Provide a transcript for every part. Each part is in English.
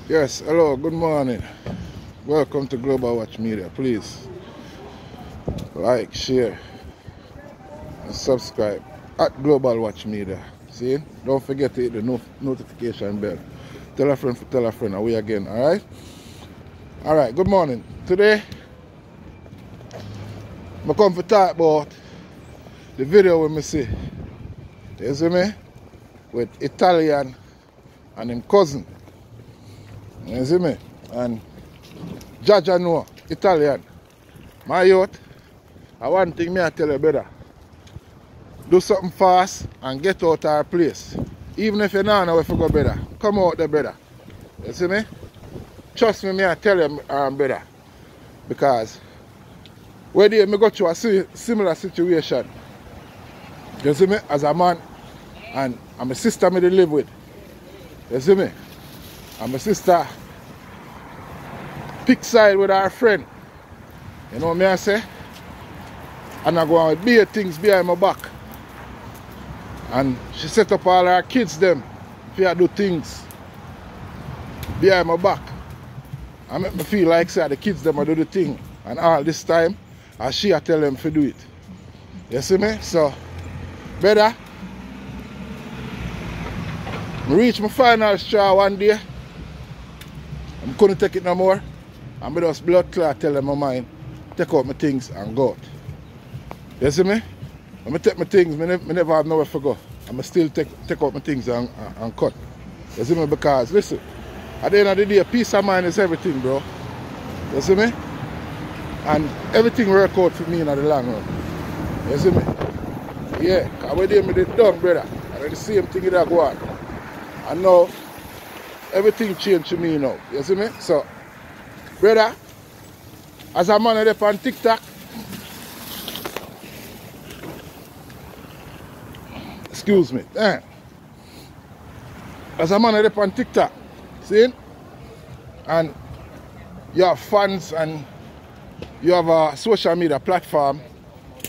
Yes, hello, good morning. Welcome to Global Watch Media. Please like, share, and subscribe at Global Watch Media. See? Don't forget to hit the notification bell. Tell a friend, away again, alright? Alright, good morning. Today, I come to talk about the video we see. You see me? With Italian and him cousin. You see me? And Jaja know Italian. My youth, I one thing me I tell you better. Do something fast and get out of our place. Even if you don't know if you go better. Come out there better. You see me? Trust me, I tell you I'm better. Because where they me go through a similar situation. You see me? As a man, and I'm a sister me to live with. You see me? I'm a sister pick side with our friend. You know what I say? And I go on with big things behind my back. And she set up all her kids them to do things behind my back. I make me feel like say the kids them do the thing. And all this time, and she I tell them to do it. You see me? So, better. I reach my final straw one day. I couldn't take it no more. And I just blood clot tell them my mind, take out my things and go out. You see me? When I take my things, I never have nowhere to go. I still take out my things and cut. You see me? Because listen, at the end of the day, peace of mind is everything, bro. You see me? And everything work out for me in the long run. You see me? Yeah, because when they did done, brother, and the same thing that go on. And now, everything changed to me now. You see me? So, brother, as a man up on TikTok, excuse me, as a man up on TikTok, see? And you have fans and you have a social media platform,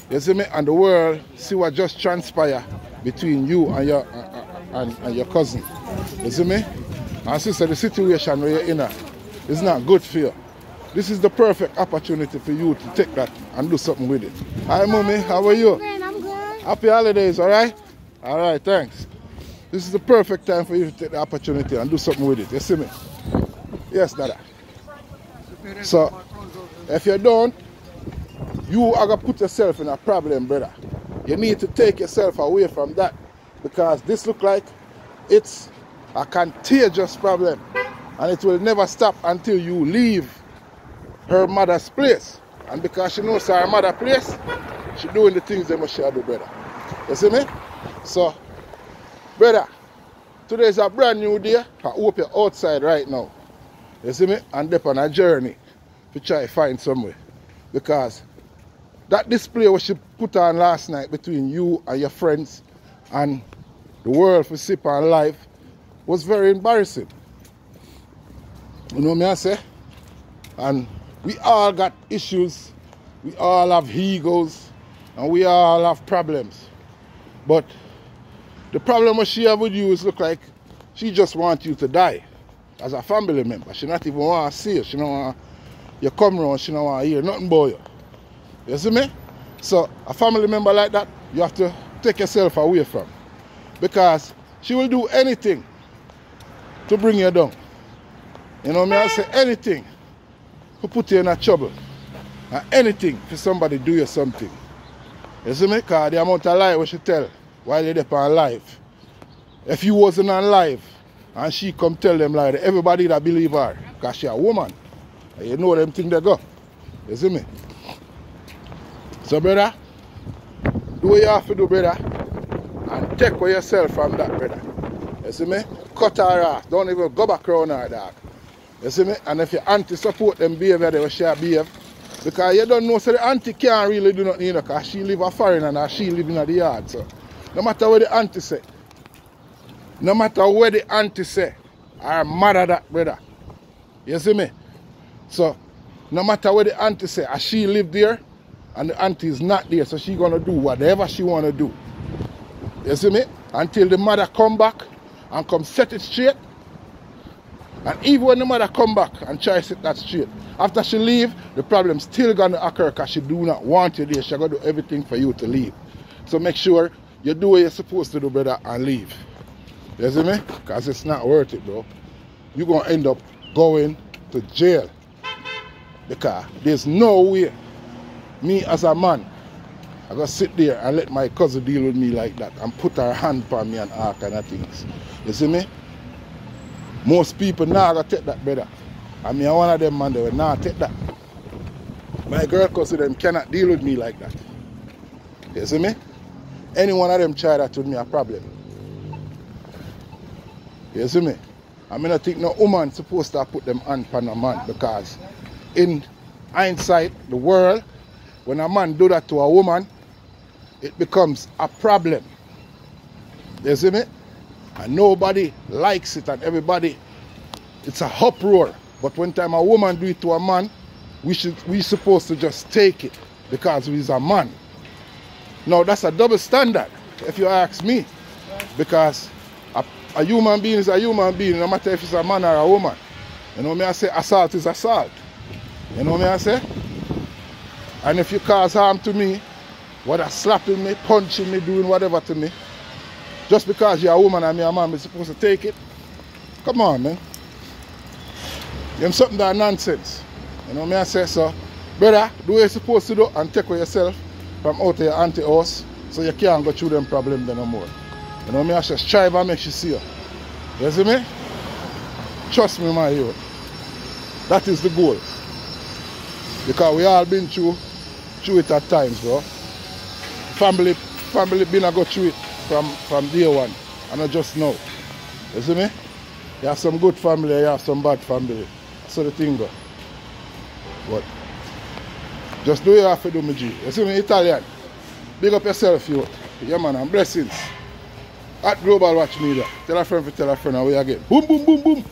you see me? And the world see what just transpire between you and your cousin. You see me? And sister, the situation where you're in is not good for you. This is the perfect opportunity for you to take that and do something with it. Hi, mommy, how are you? I'm good. Happy holidays, all right? All right, thanks. This is the perfect time for you to take the opportunity and do something with it. You see me? Yes, Dada. So, if you don't, you are going to put yourself in a problem, brother. You need to take yourself away from that because this look like it's a contagious problem and it will never stop until you leave her mother's place. And because she knows her mother's place, she doing the things that she do, brother. You see me? So, brother, today is a brand new day. I hope you're outside right now. You see me? And they're on a journey to try to find somewhere. Because that display what she put on last night between you and your friends and the world for sip and life was very embarrassing. You know what I say? And we all got issues, we all have egos, and we all have problems. But the problem what she have with you is look like she just wants you to die as a family member. She not even want to see you. She don't want you come around, she don't want to hear nothing about you. You see me? So a family member like that, you have to take yourself away from. Because she will do anything to bring you down. You know what I say? Anything to put you in a trouble. And anything for somebody do you something. You see me? Because the amount of lie what she tell while you're there on live. If you wasn't on live and she come tell them like everybody that believe her, because she a woman. And you know them things they go. You see me? So brother, do what you have to do, brother. And take away yourself from that, brother. You see me? Cut her off. Don't even go back around her, dog. You see me? And if your auntie support them behavior, they will share behave. Because you don't know, so the auntie can't really do nothing, you know, because she live a foreign and she live in the yard. So no matter what the auntie say, no matter what the auntie say, her mother that, brother. You see me? So no matter what the auntie say, as she live there and the auntie is not there, so she gonna do whatever she wanna do. You see me? Until the mother come back and come set it straight. And even when the mother come back and try to set that straight, after she leave, the problem still gonna occur because she do not want you there. She gonna do everything for you to leave. So make sure you do what you're supposed to do, brother, and leave. You see me? Because it's not worth it, bro. You're gonna end up going to jail. Because there's no way me as a man I gotta sit there and let my cousin deal with me like that and put her hand on me and all kind of things. You see me? Most people now gonna take that, brother. I mean, one of them man, they will not take that. My girl cousin them cannot deal with me like that. You see me? Any one of them try that with me a problem. You see me? I mean, I think no woman supposed to put them hand on a man, because in hindsight, the world, when a man do that to a woman, it becomes a problem. You see me? And nobody likes it, and everybody, it's a uproar. But when time a woman do it to a man, we supposed to just take it because he's a man. Now that's a double standard, if you ask me. Because a human being is a human being, no matter if it's a man or a woman. You know me I say, assault is assault. You know me I say? And if you cause harm to me, whether slapping me, punching me, doing whatever to me, just because you're a woman and me a man, we're supposed to take it? Come on, man. You're something that nonsense. You know me I say? So, brother, do what you're supposed to do and take away yourself from out of your auntie house so you can't go through them problems no more. You know me I say? Strive and make you see you. You see me? Trust me, my youth. That is the goal. Because we all been through it at times, bro. Family been a go through it from day one, and not just now. You see me? You have some good family, you have some bad family. So the thing go. But just do what you have to do, my G. You see me, Italian? Big up yourself, you. Yeah, man, and blessings. At Global Watch Media. Tell a friend and we again. Boom, boom, boom, boom.